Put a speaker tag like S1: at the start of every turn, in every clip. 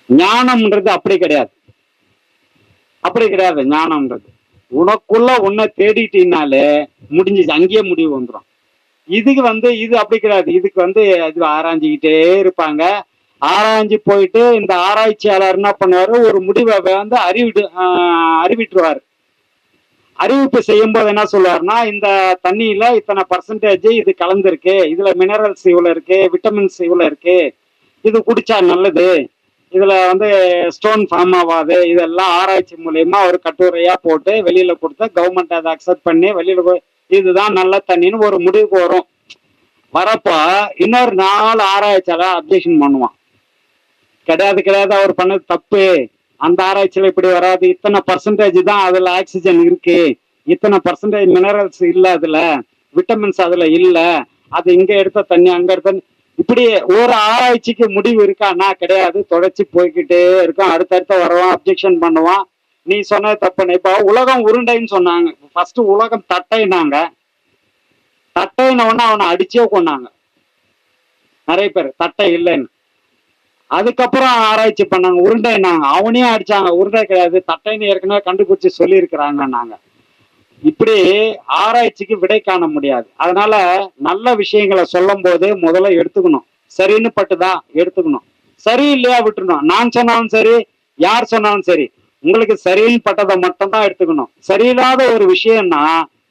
S1: ஞானம்ன்றது அப்படி கிடையாது. அப்படி கிடையாது ஞானம்ன்றது. உனக்குள்ள உன்னை தேடிட்டீங்கனாலே முடிஞ்சிச்சு, அங்கேயே முடிவு வந்துடும். இதுக்கு இது அப்படி கிடையாது. இதுக்கு இது ஆராய்ஞ்சிக்கிட்டே இருப்பாங்க. ஆராய்ஞ்சு போயிட்டு இந்த ஆராய்ச்சியாளர் என்ன பண்ணுவாரு, ஒரு முடிவை அறிவிட்டுருவாரு. அறிவிப்பு செய்யும் போது என்ன சொல்லுவாருன்னா, இந்த தண்ணியில இத்தனை பர்சன்டேஜ் இது கலந்துருக்கு, இதுல மினரல்ஸ் இவ்வளவு இருக்கு, விட்டமின்ஸ் இவ்வளவு இருக்கு, இது குடிச்சா நல்லது, இதுல ஸ்டோன் ஃபார்ம் ஆகாது, இதெல்லாம் ஆராய்ச்சி மூலியமா ஒரு கட்டுரையா போட்டு வெளியில கொடுத்து கவர்மெண்ட் அதை அக்செப்ட் பண்ணி வெளியில இதுதான் நல்ல தண்ணின்னு ஒரு முடிவுக்கு வரும். வரப்போ இன்னொரு 4 ஆராய்ச்சியாளர் அப்ஜெக்ஷன் பண்ணுவான். கிடையாது கிடையாது, அவர் பண்ணது தப்பு, அந்த ஆராய்ச்சியில இப்படி வராது, இத்தனை பர்சன்டேஜ் தான் அதுல ஆக்சிஜன் இருக்கு, இத்தனை பர்சன்டேஜ் மினரல்ஸ் இல்ல, அதுல விட்டமின்ஸ் அதுல இல்ல, அது இங்க எடுத்த தண்ணி அங்க எடுத்த, இப்படி ஒரு ஆராய்ச்சிக்கு முடிவு இருக்கான்னா கிடையாது. தொடர்ச்சி போய்கிட்டே இருக்கும். அடுத்தடுத்த வருவான், அப்ஜெக்ஷன் பண்ணுவான், நீ சொன்னது தப்புன்னு. இப்போ உலகம் உருண்டைன்னு சொன்னாங்க, ஃபர்ஸ்ட் உலகம் தட்டைனாங்க, தட்டைன்னு ஒண்ணு அவனை அடிச்சே கொண்டாங்க நிறைய பேர், தட்டை இல்லைன்னு. அதுக்கப்புறம் ஆராய்ச்சி பண்ணாங்க, உருண்டைனாங்க, அவனையும் அடிச்சாங்க, உருண்டை கிடையாது தட்டைன்னு ஏற்கனவே கண்டுபிடிச்சு சொல்லி இருக்கிறாங்க நாங்க. இப்படி ஆராய்ச்சிக்கு விடை காண முடியாது. அதனால நல்ல விஷயங்களை சொல்லும் போது முதல்ல எடுத்துக்கணும், சரின்னு பட்டுதான் எடுத்துக்கணும், சரி இல்லையா விட்டுணும். நான் சொன்னாலும் சரி, யார் சொன்னாலும் சரி, உங்களுக்கு சரின்னு பட்டதை மட்டும்தான் எடுத்துக்கணும். சரியில்லாத ஒரு விஷயம்னா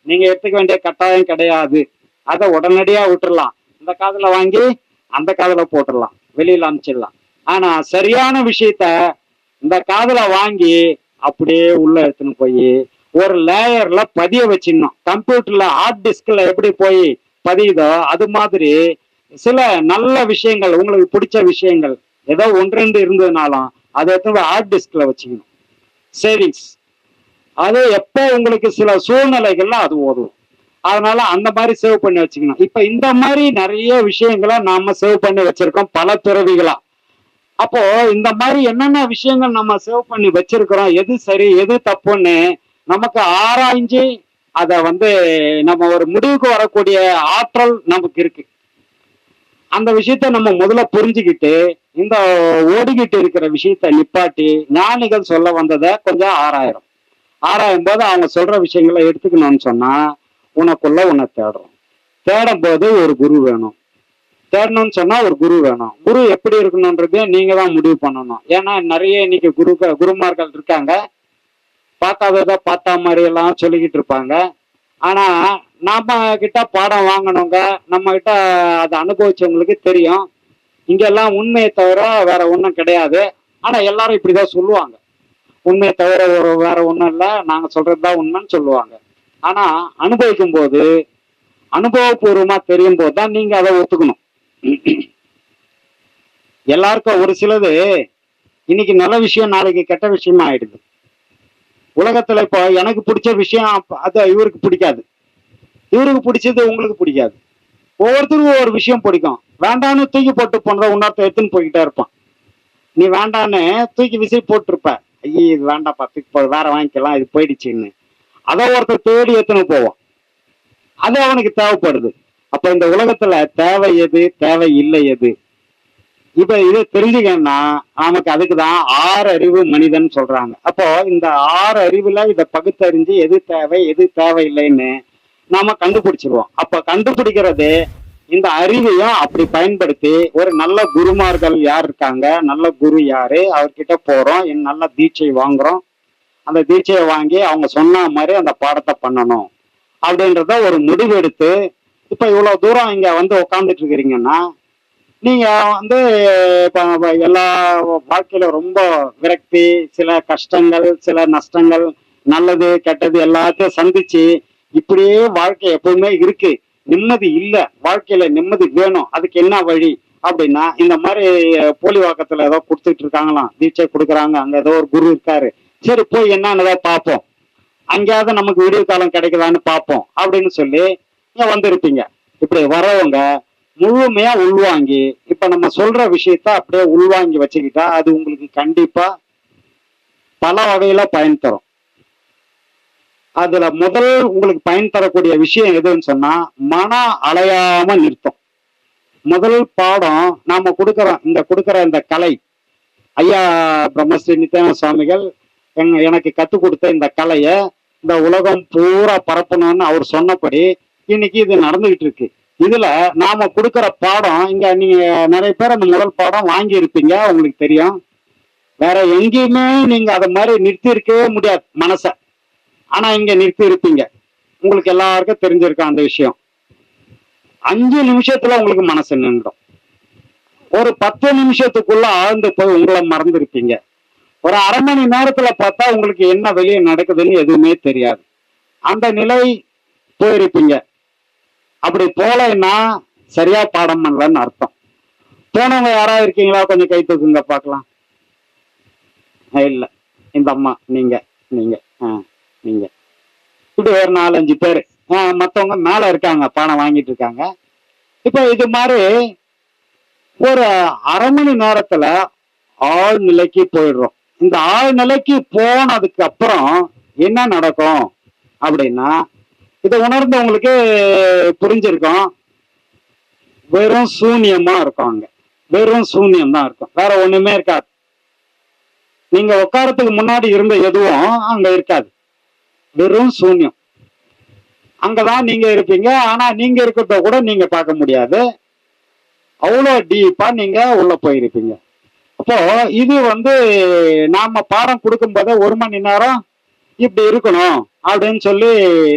S1: நீங்க எடுத்துக்க வேண்டிய கட்டாயம் கிடையாது. அதை உடனடியா விட்டுறலாம், இந்த காதுல வாங்கி அந்த காதுல போட்டுடலாம், வெளியில அனுப்பிச்சிடலாம். ஆனா சரியான விஷயத்த இந்த காதுல வாங்கி அப்படியே உள்ள எடுத்துன்னு போய் ஒரு லேயர்ல பதிய வச்சிடணும். கம்ப்யூட்டர்ல ஹார்ட் டிஸ்க்ல எப்படி போய் பதியுதோ அது மாதிரி சில நல்ல விஷயங்கள், உங்களுக்கு பிடிச்ச விஷயங்கள் ஏதோ 1-2 இருந்ததுனாலும் அதை எடுத்து ஹார்ட் டிஸ்க்ல வச்சுக்கணும், சேவிங்ஸ். அது எப்போ உங்களுக்கு சில சூழ்நிலைகள்ல அது உதவும். அதனால அந்த மாதிரி சேவ் பண்ணி வச்சுக்கணும். இப்ப இந்த மாதிரி நிறைய விஷயங்களை நாம சேவ் பண்ணி வச்சிருக்கோம் பல பிறவிகளா. அப்போ இந்த மாதிரி என்னென்ன விஷயங்கள் நம்ம சேவ் பண்ணி வச்சிருக்கிறோம், எது சரி எது தப்புன்னு நமக்கு ஆராய்ஞ்சு அதை நம்ம ஒரு முடிவுக்கு வரக்கூடிய ஆற்றல் நமக்கு இருக்கு. அந்த விஷயத்த நம்ம முதல்ல புரிஞ்சுக்கிட்டு இந்த ஓடிக்கிட்டு இருக்கிற விஷயத்த நிப்பாட்டி ஞானிகள் சொல்ல வந்ததை கொஞ்சம் ஆராயும் போது அவங்க சொல்ற விஷயங்களை எடுத்துக்கணும்னு சொன்னா உனக்குள்ள உன்னை தேடும் போது ஒரு குரு வேணும். தேடணும்னு சொன்னா ஒரு குரு வேணும். குரு எப்படி இருக்கணும்ன்றதே நீங்க தான் முடிவு பண்ணணும். ஏன்னா நிறைய இன்னைக்கு குருமார்கள் இருக்காங்க, பார்க்காதத பார்த்தா மாதிரி எல்லாம் சொல்லிக்கிட்டு இருப்பாங்க. ஆனா நாம கிட்ட பாடம் வாங்கணுங்க, நம்ம கிட்ட அதை அனுபவிச்சவங்களுக்கு தெரியும், இங்கெல்லாம் உண்மையை தவிர வேற ஒன்றும் கிடையாது. ஆனா எல்லாரும் இப்படிதான் சொல்லுவாங்க, உண்மையை தவிர வேற ஒன்றும் இல்லை, நாங்க சொல்றதுதான் உண்மைன்னு சொல்லுவாங்க. ஆனா அனுபவிக்கும் போது, அனுபவபூர்வமா தெரியும் போது தான் நீங்க அதை ஒத்துக்கணும். எல்லாருக்கும் ஒரு சிலது இன்னைக்கு நல்ல விஷயம் நாளைக்கு கெட்ட விஷயமா ஆயிடுது. உலகத்துல இப்போ எனக்கு பிடிச்ச விஷயம் அது இவருக்கு பிடிக்காது, இவருக்கு பிடிச்சது உங்களுக்கு பிடிக்காது. ஒவ்வொருத்தருக்கும் ஒரு விஷயம் பிடிக்கும், வேண்டான்னு தூக்கி போட்டு போனதை இன்னொருத்த எடுத்துன்னு போய்கிட்டே இருப்பான். நீ வேண்டான்னு தூக்கி விசி போட்டிருப்ப, ஐயே இது வேண்டாப்பா தூக்கி போ, வேற வாங்கிக்கலாம், இது போயிடுச்சுன்னு. அதை ஒருத்தர் தேடி எடுத்துன்னு போவோம், அது அவனுக்கு தேவைப்படுது. அப்ப இந்த உலகத்துல தேவை எது தேவை இல்லை எது, இப்ப இதை தெரிஞ்சுக்கணும்னா நமக்கு அதுக்குதான் 6 அறிவு மனிதன் சொல்றாங்க. அப்போ இந்த 6 அறிவுல இதை பகுத்தறிஞ்சு எது தேவை எது தேவையில்லைன்னு நாம கண்டுபிடிச்சிருவோம். அப்ப கண்டுபிடிக்கிறது இந்த அறிவையும் அப்படி பயன்படுத்தி ஒரு நல்ல குருமார்கள் யார் இருக்காங்க, நல்ல குரு யாரு, அவர்கிட்ட போறோம், நல்ல தீட்சை வாங்குறோம், அந்த தீட்சையை வாங்கி அவங்க சொன்ன மாதிரி அந்த பாடத்தை பண்ணணும் அப்படின்றத ஒரு முடிவு எடுத்து இப்ப இவ்வளவு தூரம் இங்க உட்காந்துட்டு இருக்கிறீங்கன்னா, நீங்க இப்ப எல்லா வாழ்க்கையில ரொம்ப விரக்தி, சில கஷ்டங்கள், சில நஷ்டங்கள், நல்லது கெட்டது எல்லாத்தையும் சந்திச்சு இப்படியே வாழ்க்கை எப்பவுமே இருக்கு, நிம்மதி இல்ல, வாழ்க்கையில நிம்மதி வேணும், அதுக்கு என்ன வழி அப்படின்னா இந்த மாதிரி போலிவாக்கத்துல ஏதோ கொடுத்துட்டு இருக்காங்களாம், தீட்சை கொடுக்குறாங்க, அங்க ஏதோ ஒரு குரு இருக்காரு, சரி போய் என்னன்னு பார்ப்போம், அங்கேயாவது நமக்கு விடிவு காலம் கிடைக்குதான்னு பார்ப்போம் அப்படின்னு சொல்லி வந்திருப்பீங்க. இப்படி வரவங்க முழுமையா உள்வாங்கி இப்ப நம்ம சொல்ற விஷயத்த அப்படியே உள்வாங்கி வச்சுக்கிட்டா அது உங்களுக்கு கண்டிப்பா பல வகையில பயன் தரும். அதுல முதல் உங்களுக்கு பயன் தரக்கூடிய விஷயம் எதுன்னு சொன்னா மன அலையாம நிறுத்தும். முதல் பாடம் நாம கொடுக்குற இந்த கலை ஐயா பிரம்மஸ்ரீ நித்யானந்த சுவாமிகள் எனக்கு கற்றுக் கொடுத்த இந்த கலையை இந்த உலகம் பூரா பரப்பணும்னு அவர் சொன்னபடி இன்னைக்கு இது நடந்துகிட்டு இருக்கு. இதுல நாம கொடுக்குற பாடம், இங்க நீங்க நிறைய பேர் அந்த முதல் பாடம் வாங்கி இருப்பீங்க, உங்களுக்கு தெரியும். வேற எங்கேயுமே நீங்க அதை மாதிரி நிறுத்தி இருக்கவே முடியாது மனச. ஆனா இங்க நிறுத்தி இருப்பீங்க. உங்களுக்கு எல்லாருக்கும் தெரிஞ்சிருக்கும் அந்த விஷயம். 5 நிமிஷத்துல உங்களுக்கு மனசு நின்றுடும். ஒரு 10 நிமிஷத்துக்குள்ள ஆழ்ந்து போய் உங்களை மறந்துருப்பீங்க. ஒரு அரை மணி நேரத்துல பார்த்தா உங்களுக்கு என்ன வெளியே நடக்குதுன்னு எதுவுமே தெரியாது. அந்த நிலை போயிருப்பீங்க. அப்படி போலன்னா சரியா பாடம் பண்ணலன்னு அர்த்தம். போனவங்க யாராவது இருக்கீங்களா? கொஞ்சம் கை தூக்குங்க பார்க்கலாம். இல்ல, இந்த அம்மா, நீங்க நீங்க நீங்க இப்படி ஒரு 4-5 பேர். மற்றவங்க மேல இருக்காங்க, பானை வாங்கிட்டு இருக்காங்க. இப்ப இது மாதிரி ஒரு அரை மணி நேரத்துல ஆழ்நிலைக்கு போயிடுறோம். இந்த ஆழ்நிலைக்கு போனதுக்கு அப்புறம் என்ன நடக்கும் அப்படின்னா, இதை உணர்ந்தவங்களுக்கு புரிஞ்சிருக்கும். வெறும் சூன்யமா இருக்கும். அங்க வெறும் சூன்யம் தான் இருக்கும், வேற ஒண்ணுமே இருக்காது. நீங்க உட்காரத்துக்கு முன்னாடி இருந்த எதுவும் அங்க இருக்காது, வெறும் சூன்யம். அங்கதான் நீங்க இருப்பீங்க. ஆனா நீங்க இருக்கிறத கூட நீங்க பார்க்க முடியாது, அவ்வளோ டீப்பா நீங்க உள்ள போயிருப்பீங்க. அப்போ இது நாம பாடம் கொடுக்கும் போதே 1 மணி நேரம் இப்படி இருக்கணும் அப்படின்னு சொல்லி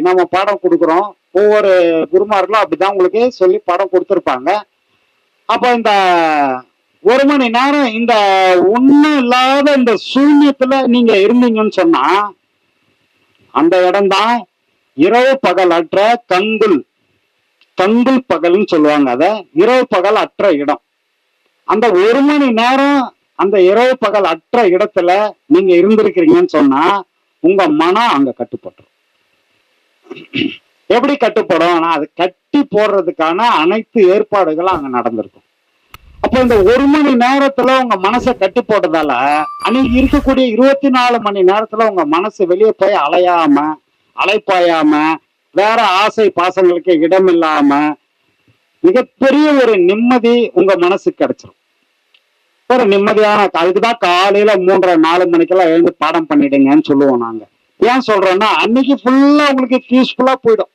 S1: நம்ம பாடம் கொடுக்குறோம். ஒவ்வொரு குருமார்களும் அப்படிதான் உங்களுக்கு சொல்லி பாடம் கொடுத்துருப்பாங்க. அப்போ இந்த 1 மணி நேரம் இந்த ஒண்ணும் இல்லாத இந்த சூன்யத்துல நீங்க இருந்தீங்கன்னு சொன்னா, அந்த இடம்தான் இரவு பகல் அற்ற கங்குல் பகல்னு சொல்லுவாங்க. அத இரவு பகல் அற்ற இடம். அந்த 1 மணி நேரம் அந்த இரவு பகல் அற்ற இடத்துல நீங்க இருந்திருக்கிறீங்கன்னு சொன்னா, உங்க மனம் அங்க கட்டுப்பட்டுரும். எப்படி கட்டுப்படும்? அது கட்டி போடுறதுக்கான அனைத்து ஏற்பாடுகளும் அங்க நடந்திருக்கும். அப்ப இந்த 1 மணி நேரத்துல உங்க மனசை கட்டி போட்டதால அன்னைக்கு இருக்கக்கூடிய 24 மணி நேரத்துல உங்க மனசு வெளியே போய் அலைப்பாயாம வேற ஆசை பாசங்களுக்கு இடம் இல்லாம மிகப்பெரிய ஒரு நிம்மதி உங்க மனசுக்கு கிடைச்சிடும். ஒரு நிம்மதியான, அதுக்குதான் காலையில 3:30-4 மணிக்கெல்லாம் எழுந்து பாடம் பண்ணிடுங்கன்னு சொல்லுவோம் நாங்க. ஏன் சொல்றோம்னா, அன்னைக்கு ஃபுல்லா உங்களுக்கு பீஸ்ஃபுல்லா போயிடும்.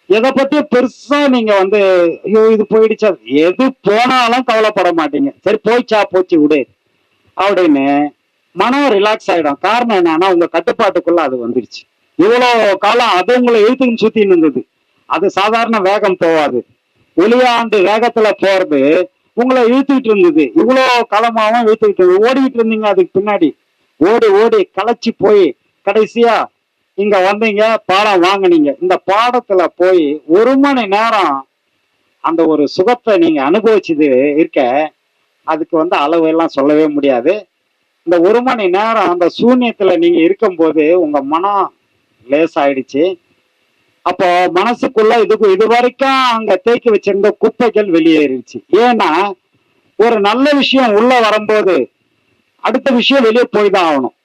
S1: எதை பத்தி பெருசா நீங்க ஐயோ இது போயிடுச்சா, எது போனாலும் கவலைப்பட மாட்டீங்க. சரி போச்சு விடு அப்படின்னு மனம் ரிலாக்ஸ் ஆயிடும். காரணம் என்னன்னா, உங்க கட்டுப்பாட்டுக்குள்ள அது வந்துருச்சு. இவ்வளவு காலம் அது உங்களை இழுத்துன்னு சுத்தின்னு இருந்தது. அது சாதாரண வேகம் போவாது, ஒளியாண்டு வேகத்துல போறது உங்களை இழுத்துக்கிட்டு இருந்தது. இவ்வளவு காலமாவும் இழுத்துக்கிட்டு இருந்தது. ஓடிக்கிட்டு இருந்தீங்க அதுக்கு பின்னாடி. ஓடி களைச்சி போய் கடைசியா இங்க வந்தீங்க, பாடம் வாங்கினீங்க. இந்த பாடத்துல போய் 1 மணி நேரம் அந்த ஒரு சுகத்தை நீங்க அனுபவிச்சது இருக்க, அதுக்கு அளவு எல்லாம் சொல்லவே முடியாது. இந்த 1 மணி நேரம் அந்த சூன்யத்துல நீங்க இருக்கும்போது உங்க மனம் லேசாயிடுச்சு. அப்போ மனசுக்குள்ள இது வரைக்கும் அங்க தேக்கி வச்சிருந்த குப்பைகள் வெளியேறிடுச்சு. ஏன்னா ஒரு நல்ல விஷயம் உள்ள வரும்போது அடுத்த விஷயம் வெளியே போய் தான் ஆகணும்.